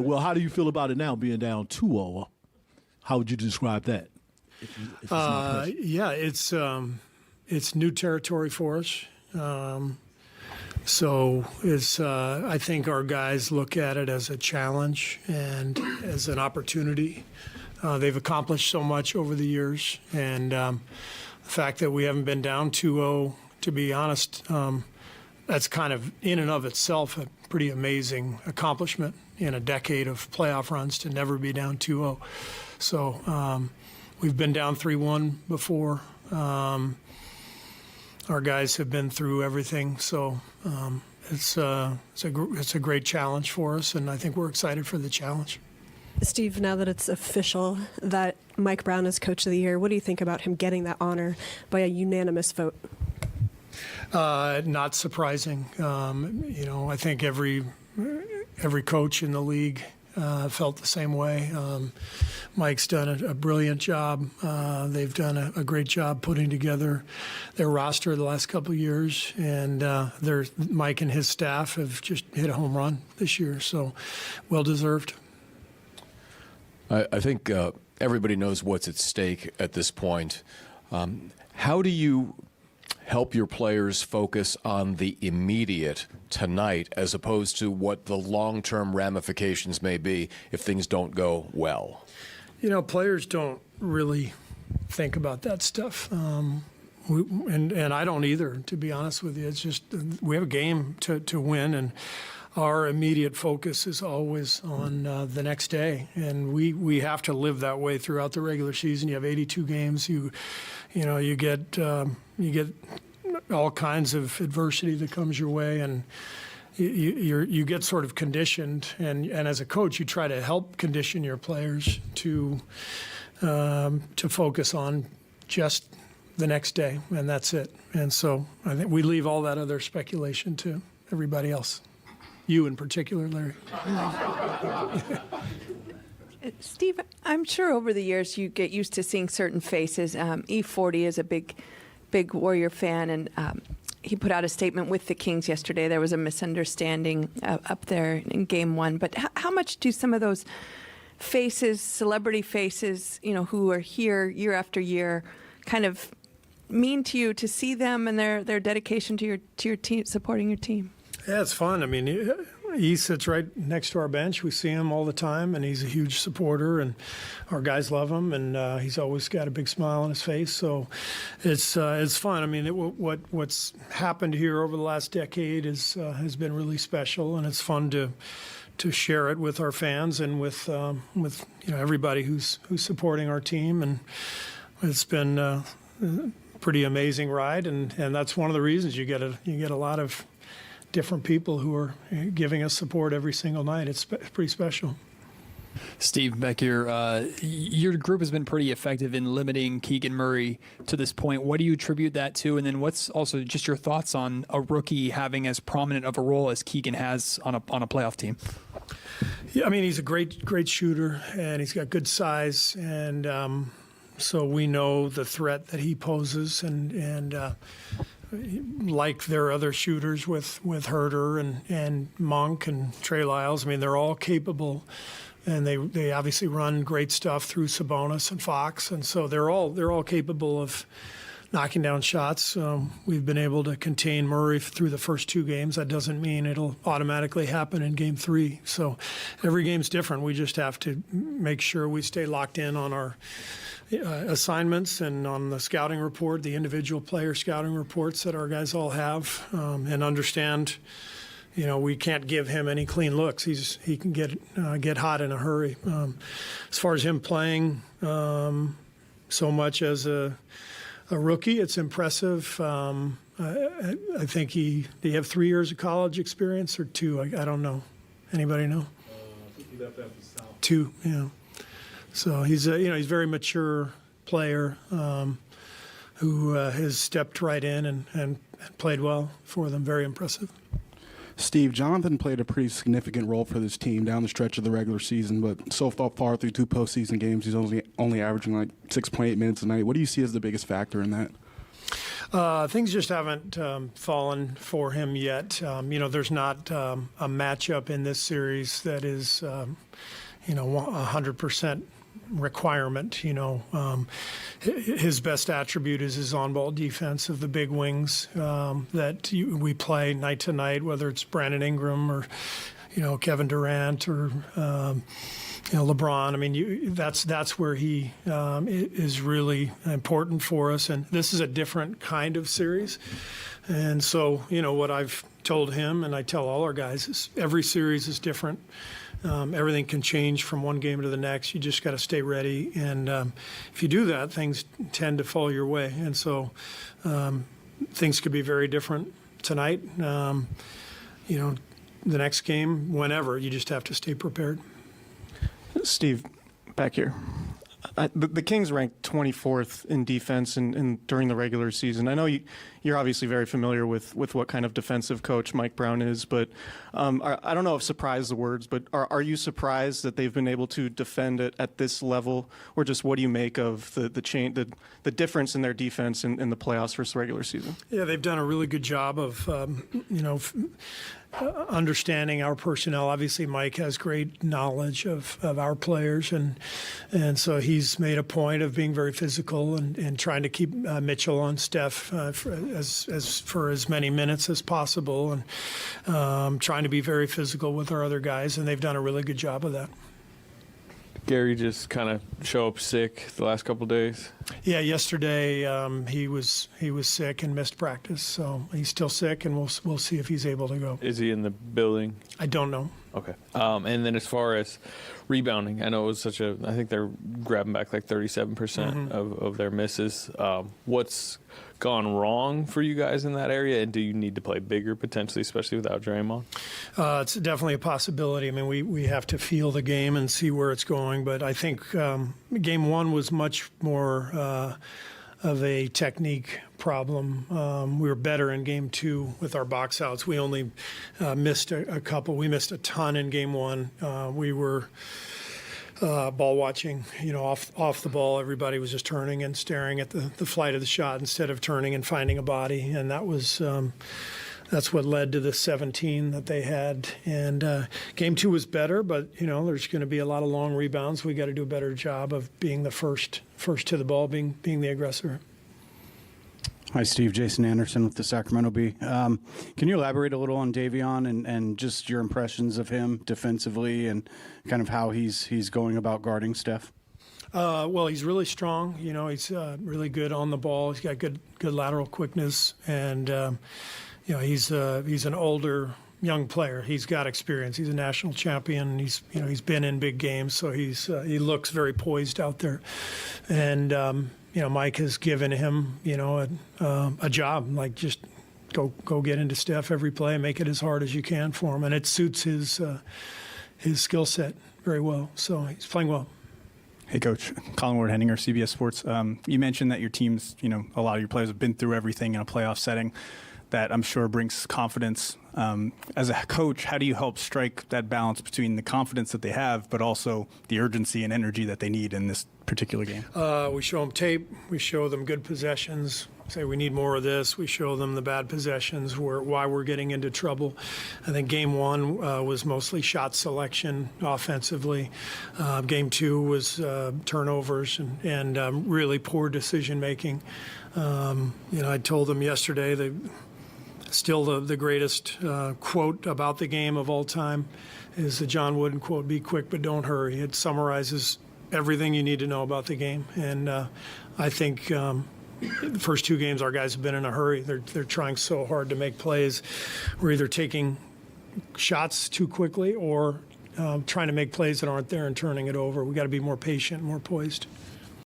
Well, how do you feel about it now, being down 2-0? How would you describe that? If it's not personal? Yeah, it's new territory for us. So I think our guys look at it as a challenge and as an opportunity. They've accomplished so much over the years, and the fact that we haven't been down 2-0, to be honest, that's kind of in and of itself a pretty amazing accomplishment in a decade of playoff runs to never be down 2-0. So we've been down 3-1 before. Our guys have been through everything, so it's a great challenge for us, and I think we're excited for the challenge. Steve, now that it's official that Mike Brown is Coach of the Year, what do you think about him getting that honor by a unanimous vote? Not surprising. I think every coach in the league felt the same way. Mike's done a brilliant job. They've done a great job putting together their roster the last couple of years, and Mike and his staff have just hit a home run this year, so well deserved. I think everybody knows what's at stake at this point. How do you help your players focus on the immediate tonight as opposed to what the long-term ramifications may be if things don't go well? Players don't really think about that stuff. And I don't either, to be honest with you. It's just we have a game to win, and our immediate focus is always on the next day, and we have to live that way throughout the regular season. You have 82 games. You get all kinds of adversity that comes your way, and you get sort of conditioned. And as a coach, you try to help condition your players to focus on just the next day, and that's it. And so I think we leave all that other speculation to everybody else. You in particular, Larry. Steve, I'm sure over the years you get used to seeing certain faces. E40 is a big Warrior fan, and he put out a statement with the Kings yesterday. There was a misunderstanding up there in Game 1. But how much do some of those faces, celebrity faces, who are here year after year, kind of mean to you to see them and their dedication to your team, supporting your team? Yeah, it's fun. I mean, he sits right next to our bench. We see him all the time, and he's a huge supporter, and our guys love him, and he's always got a big smile on his face. So it's fun. I mean, what's happened here over the last decade has been really special, and it's fun to share it with our fans and with everybody who's supporting our team. And it's been a pretty amazing ride, and that's one of the reasons you get a lot of different people who are giving us support every single night. It's pretty special. Steve Becker, your group has been pretty effective in limiting Keegan Murray to this point. What do you attribute that to? And then what's also just your thoughts on a rookie having as prominent of a role as Keegan has on a playoff team? Yeah, I mean, he's a great shooter, and he's got good size, and so we know the threat that he poses, and like their other shooters with Herter and Monk and Trey Lyles. I mean, they're all capable, and they obviously run great stuff through Sabonis and Fox, and so they're all capable of knocking down shots. We've been able to contain Murray through the first two games. That doesn't mean it'll automatically happen in Game 3. So every game's different. We just have to make sure we stay locked in on our assignments and on the scouting report, the individual player scouting reports that our guys all have, and understand, we can't give him any clean looks. He can get hot in a hurry. As far as him playing so much as a rookie, it's impressive. I think did he have 3 years of college experience or 2? I don't know. Anybody know? I think he left after South. 2, yeah. So he's a very mature player who has stepped right in and played well for them. Very impressive. Steve, Jonathan played a pretty significant role for this team down the stretch of the regular season, but so far through 2 postseason games, he's only averaging like 6.8 minutes a night. What do you see as the biggest factor in that? Things just haven't fallen for him yet. There's not a matchup in this series that is, 100% requirement. His best attribute is his on-ball defense of the big wings that we play night to night, whether it's Brandon Ingram or, Kevin Durant or LeBron. I mean, that's where he is really important for us. And this is a different kind of series. And so, what I've told him and I tell all our guys is every series is different. Everything can change from one game to the next. You just got to stay ready. And if you do that, things tend to fall your way. And so things could be very different tonight. The next game, whenever, you just have to stay prepared. Steve, back here. The Kings ranked 24th in defense during the regular season. I know you're obviously very familiar with what kind of defensive coach Mike Brown is, but I don't know if surprise is the words, but are you surprised that they've been able to defend it at this level, or just what do you make of the difference in their defense in the playoffs versus regular season? Yeah, they've done a really good job of understanding our personnel. Obviously, Mike has great knowledge of our players, and so he's made a point of being very physical and trying to keep Mitchell on Steph for as many minutes as possible, and trying to be very physical with our other guys, and they've done a really good job of that. Gary just kind of show up sick the last couple of days? Yeah, yesterday he was sick and missed practice, so he's still sick, and we'll see if he's able to go. Is he in the building? I don't know. Okay. And then as far as rebounding, I know it was I think they're grabbing back like 37% of their misses. What's gone wrong for you guys in that area, and do you need to play bigger potentially, especially without Draymond? It's definitely a possibility. I mean, we have to feel the game and see where it's going, but I think game one was much more of a technique problem. We were better in game two with our box outs. We only missed a couple. We missed a ton in game one. We were ball watching, off the ball. Everybody was just turning and staring at the flight of the shot instead of turning and finding a body. And that was that's what led to the 17 that they had. And game two was better, but there's going to be a lot of long rebounds. We got to do a better job of being the first to the ball, being the aggressor. Hi, Steve. Jason Anderson with the Sacramento Bee. Can you elaborate a little on Davion and just your impressions of him defensively and kind of how he's going about guarding Steph? Well, he's really strong. He's really good on the ball. He's got good lateral quickness, and he's an older young player. He's got experience. He's a national champion. He's been in big games, so he looks very poised out there, and Mike has given him a job, like just go get into Steph every play and make it as hard as you can for him, and it suits his skill set very well. So he's playing well. Hey, Coach. Colin Ward-Henninger, CBS Sports. You mentioned that your teams, a lot of your players have been through everything in a playoff setting. That I'm sure brings confidence. As a coach, how do you help strike that balance between the confidence that they have, but also the urgency and energy that they need in this particular game? We show them tape. We show them good possessions. Say we need more of this. We show them the bad possessions, why we're getting into trouble. I think game one was mostly shot selection offensively. Game two was turnovers and really poor decision making. I told them yesterday still the greatest quote about the game of all time is the John Wooden quote, "Be quick but don't hurry." It summarizes everything you need to know about the game. And I think the first two games our guys have been in a hurry. They're trying so hard to make plays. We're either taking shots too quickly or trying to make plays that aren't there and turning it over. We got to be more patient, more poised.